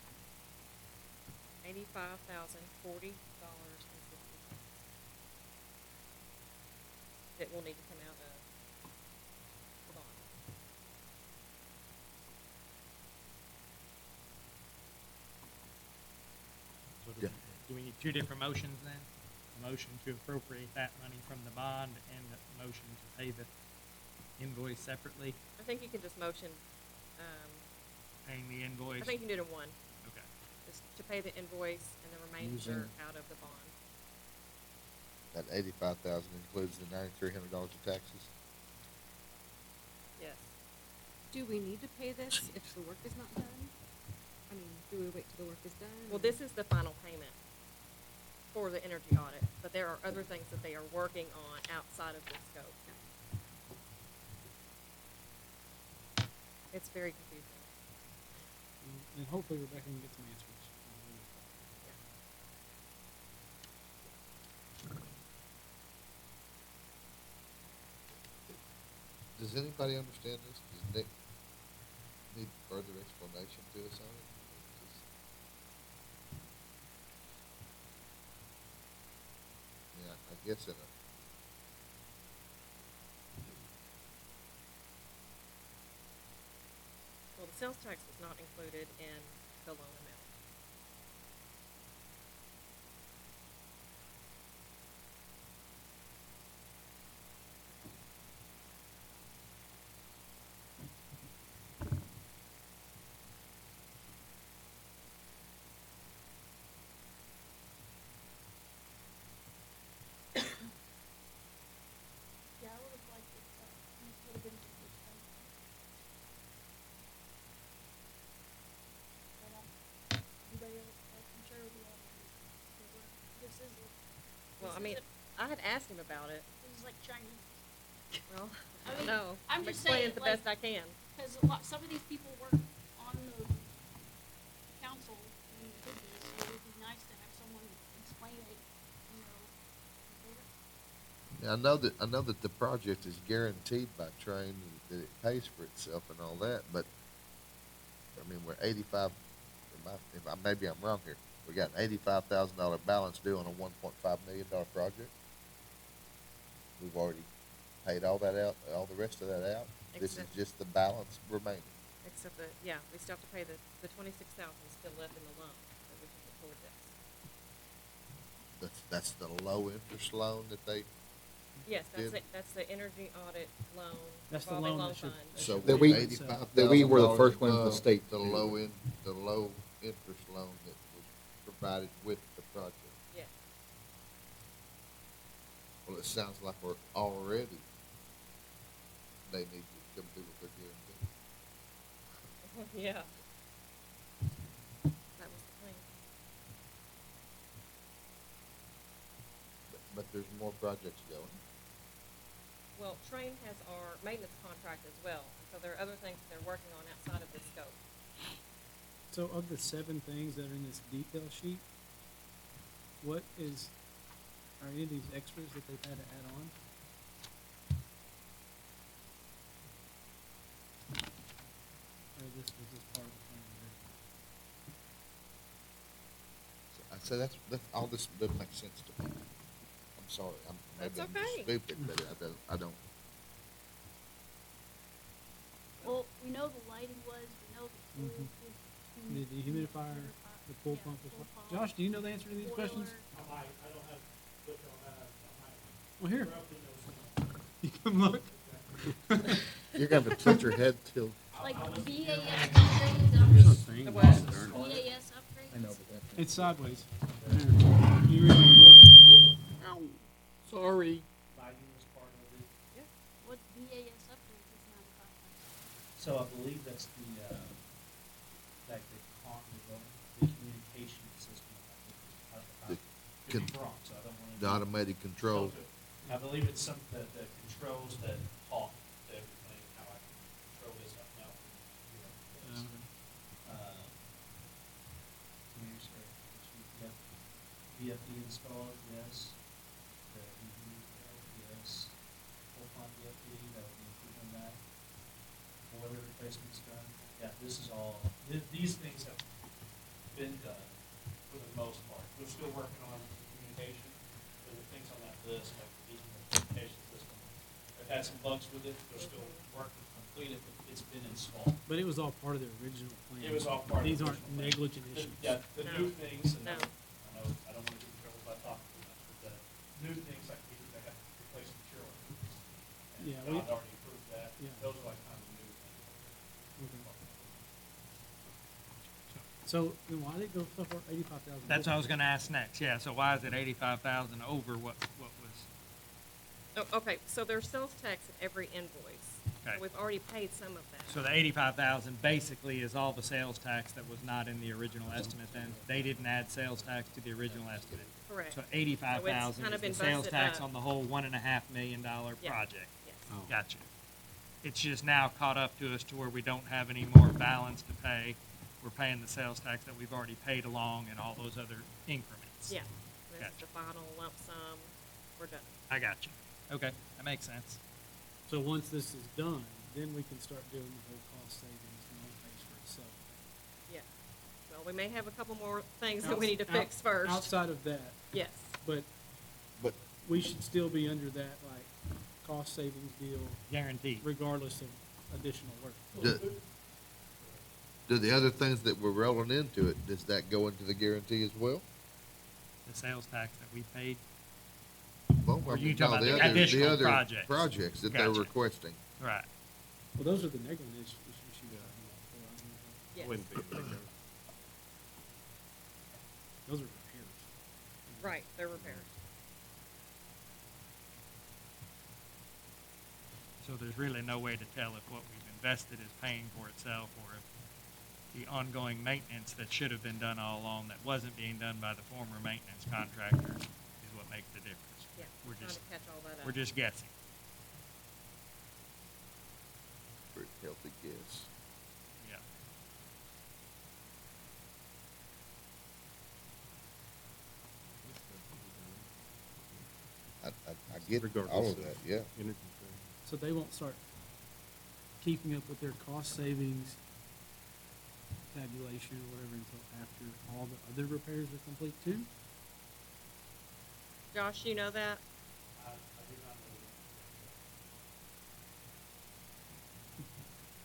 $85,040.60. That will need to come out of the bond. So Yeah. do we need two different motions then? A motion to appropriate that money from the bond and a motion to pay the invoice separately, I think you can just motion, paying the I invoice? think you can do it in one, Okay. just to pay the invoice and the remainder Using- out of the bond. That 85,000 includes the $9,300 of taxes? Yes. Do we need to pay this if the work is not done? I mean, do we wait till the work is done? Well, or- this is the final payment for the energy audit, but there are other things that they are working on outside of this scope. It's very confusing. And hopefully Rebecca can get some answers. Does anybody understand this? Does Nick need further explanation to us on it? Yeah, I guess in a sales tax was not included in the loan amount. Yeah, I would have liked it, would have been just expensive. But, anybody else, I'm sure it'll be on this is, Well, I this mean, isn't- I had asked him about it. this is like Chinese. Well, I I don't mean, know. I'm just explaining saying, it the like- best I can. Cause a lot, some of these people work on the council and the business, so it'd be nice to have someone explain it, you know. Yeah, I know that the project is guaranteed by Train, that it pays for itself and all that, but, I mean, we're 85, maybe I'm wrong here. We got an $85,000 balance due on a $1.5 million project. We've already paid all that out, all the rest of that out. This is Except- just the balance remaining. Except that, yeah, we still have to pay the 26,000 still left in the loan that we can put toward this. That's the low interest loan that they, Yes, Did- that's the energy audit loan, That's the revolving loan loan that should- fund. so That we- $85,000 that we were the first ones in the above state The to do. the low interest loan that was provided with the project. Yes. Well, it sounds like we're already, they need to come through with their guarantee. Yeah. That was the plan. But there's more projects going. Well, Train has our maintenance contract as well, so there are other things that they're working on outside of this scope. So of the 7 things that are in this detail sheet, what is, are any of these extras that they've had to add on? Or this was just part of the plan originally? So I say that's, all this doesn't make sense to me. I'm sorry, maybe That's I'm just okay. stupid, but I don't. Well, we know the lighting was, we know the pool Mhm. was. The dehumidifier, the pool yeah, pump was pool what? pump, Josh, do you know the answer to these questions? boiler. I don't have, look on that, Well, here, roughly knows some. you can look. You're gonna have to tilt your head till. Like BAS upgrades, The what? BAS upgrades. I know, but that's. It's sideways. There. You really look. Ow, sorry. Lighting was part of it. What BAS upgrades is 95,000? So I believe that's the, like the communication system. The Could be con- wrong, so I don't wanna. The automated control. I believe it's some, the controls that talk to everything, how I can control this up now. VFD installed, yes. The yes. Full pump VFD, that would be included in that. Boiler replacement's done. Yeah, this is all, these things have been done for the most part. We're still working on communication, but the things on that list, like the communication system, they've had some bugs with it, they're still working to complete it, but it's been installed. But it was all part of the original plan. It was all part of the These aren't original plan. negligent The- issues. Yeah, the No. new things, and No. I know, I don't wanna get in trouble by talking too much, but the new things, like they have to replace material. And Yeah, God we- already approved that, Yeah. those are like kind of new things. Okay. So then why did it go so far, 85,000? That's what I was gonna ask next, yeah, so why is it 85,000 over what was, Oh, okay, so there's sales tax at every invoice. Okay. So we've already paid some of that. so the 85,000 basically is all the sales tax that was not in the original estimate then? They didn't add sales tax to the original estimate? Correct. So 85,000 kind is of the been sales busted tax up. on the whole $1.5 million Yeah. project? Yes. Oh. Gotcha. It's just now caught up to us to where we don't have any more balance to pay. We're paying the sales tax that we've already paid along and all those other increments. Yeah, this is Gotcha. the final lump sum, we're done. I got you. Okay, that makes sense. So once this is done, then we can start doing the whole cost savings and all pays for itself. Yeah. Well, we may have a couple more things that we need to fix first. Outside of that, Yes, but But we should still be under that, like, cost savings deal Guaranteed. regardless of additional work. do- Do the other things that we're rolling into it, does that go into the guarantee as well? The sales tax that we paid, Well, Or I you mean, talking no, about the the other, additional the other projects? projects that they're Gotcha. requesting. right, Well, those are the negligence issues you got. Yes. Wouldn't be like a- Those are repairs. Right, they're repairs. so there's really no way to tell if what we've invested is paying for itself, or if the ongoing maintenance that should have been done all along that wasn't being done by the former maintenance contractors is what makes the difference. Yeah, We're trying just, to catch all that up. we're just guessing. Pretty healthy guess. Yeah. I get Regardless all of of- that, yeah. Energy So they won't start keeping up with their cost savings tabulation or whatever until after all the other repairs are complete too? Josh, you know that?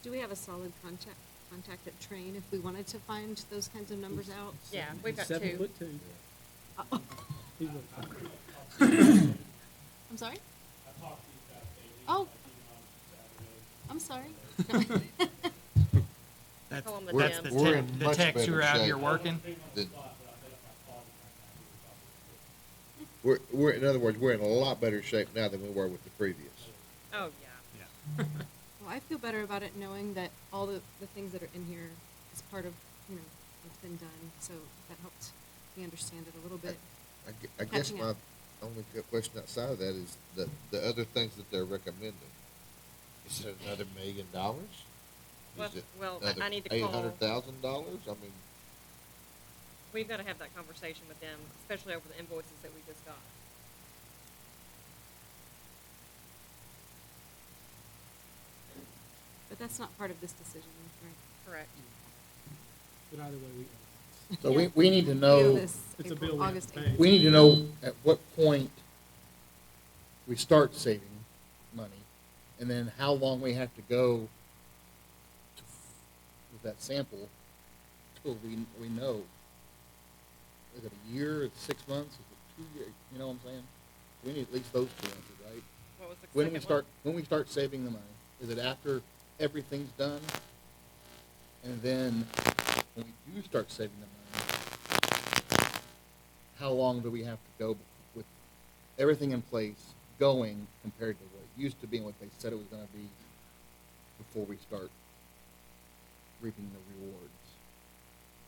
Do we have a solid contact at Train if we wanted to find those kinds of numbers out? Yeah, we've got Seven two. foot two. Uh, He's like, I'm sorry? Oh, I'm sorry. That's, Call 'em the that's Dems. We're in the much techs who better are out shape. here working? We're, in other words, we're in a lot better shape now than we were with the previous. Oh, yeah. Yeah. Well, I feel better about it knowing that all the things that are in here is part of, what's been done, so that helped me understand it a little bit. I guess Catching my up. only question outside of that is the other things that they're recommending. Is it another $1 million? Well, I need to call. $800,000? I mean, We've got to have that conversation with them, especially over the invoices that we just got. But that's not part of this decision, right? Correct. but either way, we owe it. So Yeah. we need to We owe know, this It's a April- bill we have August, to pay. April. we need to know at what point we start saving money, and then how long we have to go to, with that sample till we know. Is it a year, it's 6 months, is it 2 years, you know what I'm saying? We need at least those two answers, right? What was the When second we one? start, when we start saving the money, is it after everything's done? And then, when we do start saving the money, how long do we have to go with everything in place going compared to what it used to be and what they said it was gonna be before we start reaping the rewards?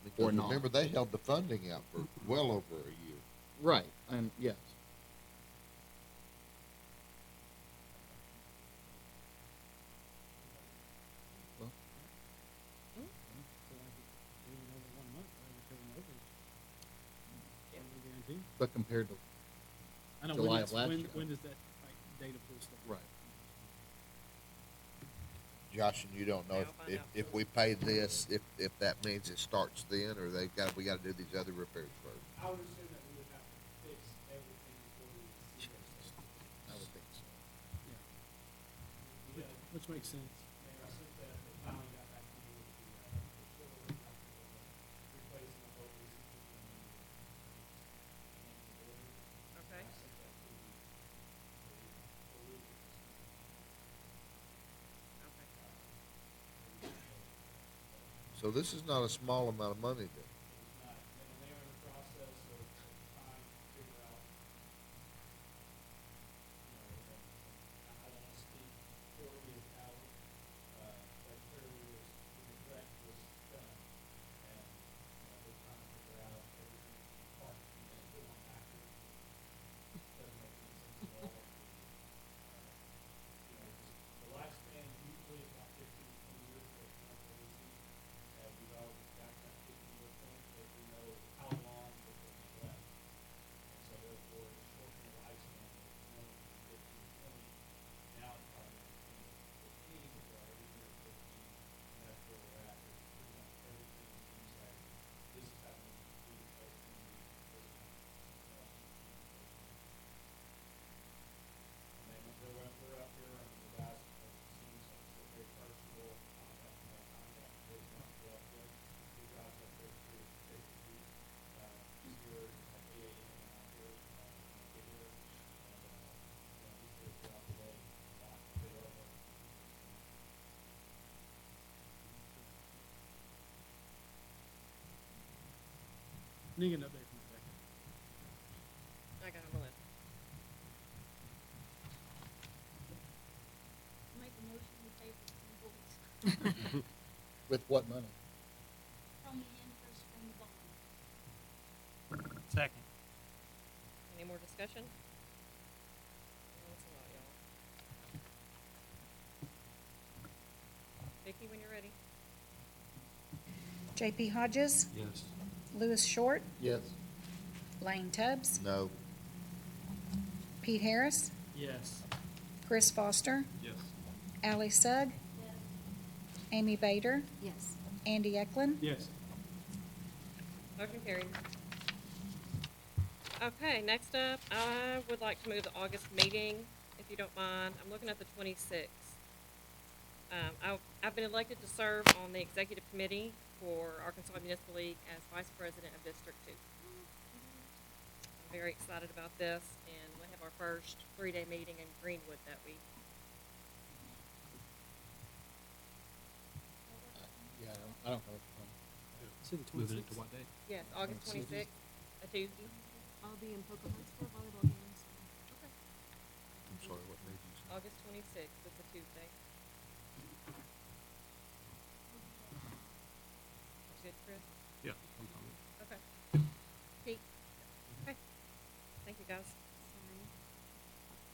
because Or not. remember, they held the funding out for well over a year. Right, and yes. Well, So like, if we went over 1 month, right, we're covering over. Yeah. No guarantee. but compared to, I know, July of last when, year. when does that, like, data pull start? right. Josh, and you don't know Yeah, I'll find out. if we pay this, if that means it starts then, or we gotta do these other repairs first. I would assume that we would have to fix everything before we see those. I would think so. Yeah. Which makes sense. Mayor, I sent that, they finally got back to me with the chiller, replacing the whole system. Okay. I sent that to the Okay. So this is not a small amount of money then. It's not, and they're in the process of trying to figure out, I don't want to speak poorly of Howard, but clearly the neglect was done. And, they're trying to figure out everything apart, and then put on after. Doesn't make any sense at all. The lifespan usually is about 15 to 20 years for a commercial AC. We've always got that 15-year point. You can get an update from Rebecca. I got on the list. Make a motion to pay for the invoice With what money? from the interest from the bond. Second. Any more discussion? Oh, that's a lot, y'all. Vicky, when you're ready. J.P. Hodges, Yes. Louis Short, Yes. Lane Tubbs, No. Pete Harris, Yes. Chris Foster, Yes. Allie Sugg, Yes. Amy Bader, Yes. Andy Eklund. Yes. Motion carried. Okay, next up, I would like to move the August meeting, if you don't mind. I'm looking at the 26th. I've been elected to serve on the executive committee for Arkansas Municipal League as vice president of District 2. I'm very excited about this, and we have our first 3-day meeting in Greenwood that week. Yeah, I don't know. See the Moving it 26th? to what date? Yes, August Tuesday. 26th, a Tuesday. I'll be in Pocahontas for volleyball games. I'm sorry, what day did you say? August 26th, it's a Tuesday. Good, Chris? Yeah. I'm fine. Okay. Pete? Okay. Thank you, guys. Sorry.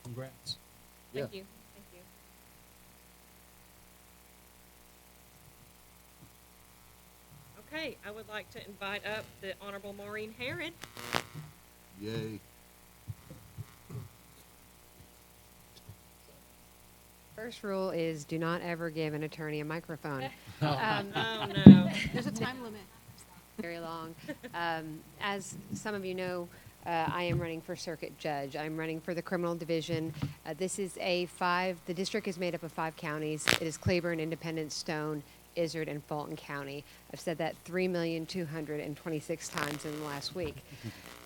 Congrats. Yeah. Thank you, thank you. Okay, I would like to invite up the Honorable Maureen Herod. Yay. First rule is do not ever give an attorney a microphone. Oh, no. There's a time limit. Very long. As some of you know, I am running for circuit judge. I'm running for the criminal division. This is the district is made up of 5 counties. It is Claiborne, Independence, Stone, Izard, and Fulton County. I've said that 3,226 times in the last week.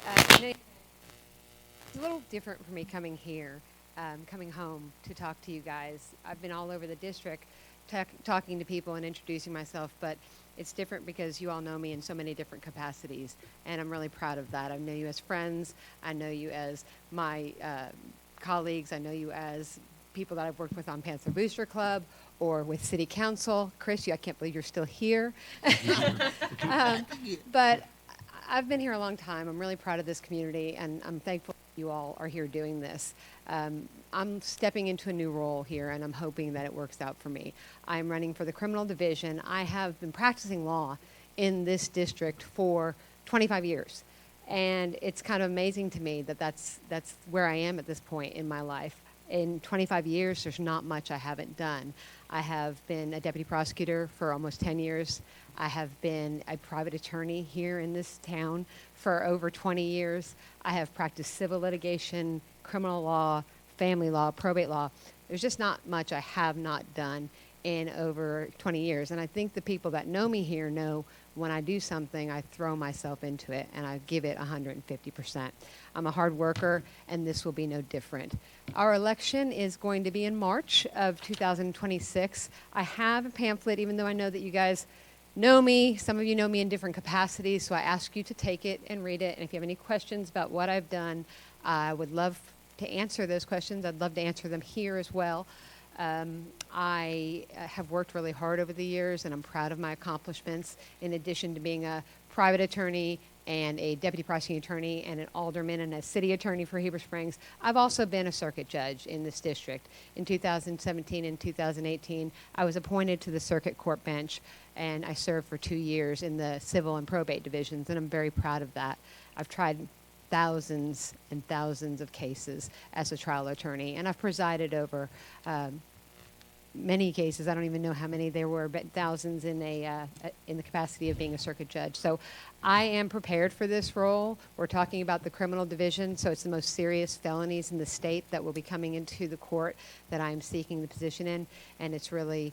It's a little different for me coming here, coming home to talk to you guys. I've been all over the district talking to people and introducing myself, but it's different because you all know me in so many different capacities, and I'm really proud of that. I know you as friends. I know you as my colleagues. I know you as people that I've worked with on Panther Booster Club or with City Council. Chris, I can't believe you're still here. But I've been here a long time. I'm really proud of this community, and I'm thankful you all are here doing this. I'm stepping into a new role here, and I'm hoping that it works out for me. I'm running for the criminal division. I have been practicing law in this district for 25 years, and it's kind of amazing to me that that's where I am at this point in my life. In 25 years, there's not much I haven't done. I have been a deputy prosecutor for almost 10 years. I have been a private attorney here in this town for over 20 years. I have practiced civil litigation, criminal law, family law, probate law. There's just not much I have not done in over 20 years. And I think the people that know me here know when I do something, I throw myself into it and I give it 150%. I'm a hard worker, and this will be no different. Our election is going to be in March of 2026. I have a pamphlet, even though I know that you guys know me. Some of you know me in different capacities, so I ask you to take it and read it. And if you have any questions about what I've done, I would love to answer those questions. I'd love to answer them here as well. I have worked really hard over the years, and I'm proud of my accomplishments. In addition to being a private attorney and a deputy prosecuting attorney and an alderman and a city attorney for Heber Springs, I've also been a circuit judge in this district. In 2017 and 2018, I was appointed to the circuit court bench, and I served for 2 years in the civil and probate divisions, and I'm very proud of that. I've tried thousands and thousands of cases as a trial attorney, and I've presided over many cases. I don't even know how many there were, but thousands in the capacity of being a circuit judge. So I am prepared for this role. We're talking about the criminal division, so it's the most serious felonies in the state that will be coming into the court that I'm seeking the position in, and it's really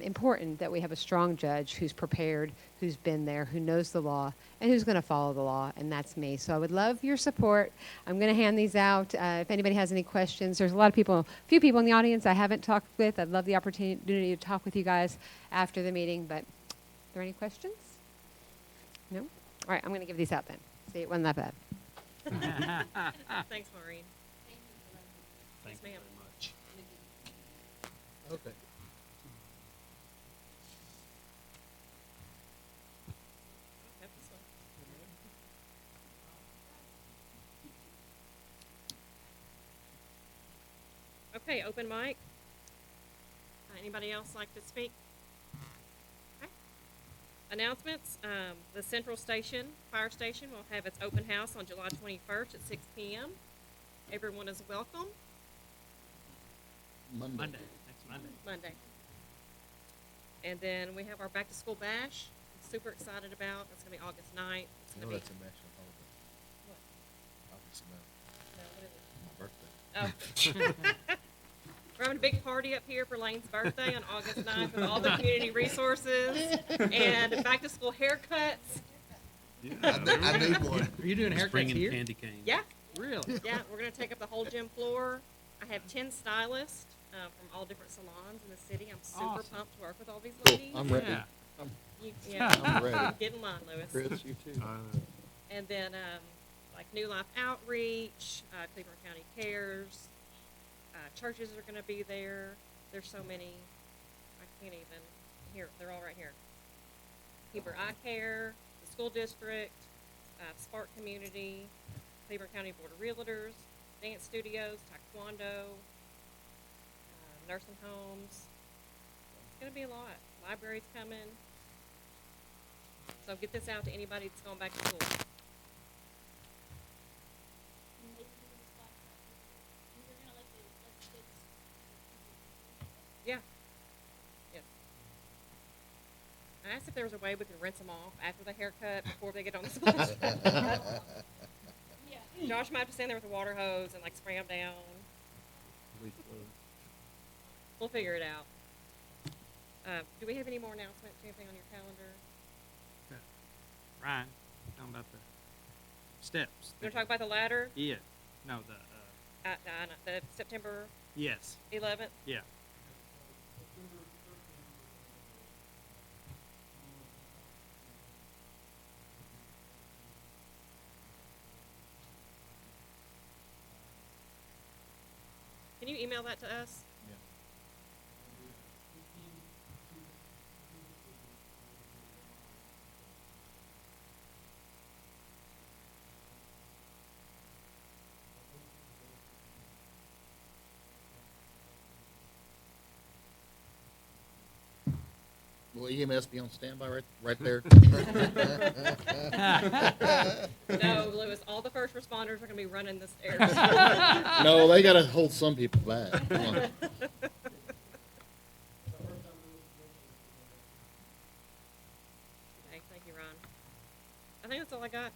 important that we have a strong judge who's prepared, who's been there, who knows the law, and who's going to follow the law, and that's me. So I would love your support. I'm going to hand these out. If anybody has any questions, there's a few people in the audience I haven't talked with. I'd love the opportunity to talk with you guys after the meeting, but are there any questions? No? All right, I'm going to give these out then. See, it wasn't that bad. Thanks, Maureen. Thank Yes, you ma'am. very much. Okay. Have this one. Okay, open mic. Anybody else like to speak? Okay. Announcements, the Central Station, Fire Station will have its open house on July 21st at 6 p.m. Everyone is welcome. Monday. Next Monday. Monday. And then we have our back to school bash. I'm super excited about. It's gonna be August 9th. It's You gonna know be. that's a national holiday. What? Obviously, No, no, what is it? my birthday. Oh. We're having a big party up here for Lane's birthday on August 9th with all the community resources and back to school haircuts. I need one. Are you doing Just haircuts bringing here? candy canes. Yeah, Really? yeah, we're gonna take up the whole gym floor. I have 10 stylists from all different salons in the city. I'm super Awesome. pumped to work with all these Cool, ladies. I'm ready. Yeah. Yeah, I'm ready. get in line, Lewis. Chris, you too. And then, like New Life Outreach, Cleveland County Cares, churches are gonna be there. There's so many, I can't even, here, they're all right here. Heber Eye Care, the school district, Spark Community, Cleveland County Board of Realtors, dance studios, taekwondo, nursing homes. It's gonna be a lot. Library's coming. So get this out to anybody that's going back to school. Yeah. Yes. I asked if there was a way we could rinse them off after the haircut before they get on the splash pad. Josh might have to stand there with a water hose and like spray them down. We'll figure it out. Do we have any more announcements? Anything on your calendar? Ryan, talking about the steps. You want to talk about the ladder? Yeah, no, The September yes, 11th? yeah. Can you email that to us? Will EMS be on standby right there? No, Lewis, all the first responders are gonna be running the stairs. No, they gotta hold some people back. Come on. Okay, thank you, Ron. I think that's all I got.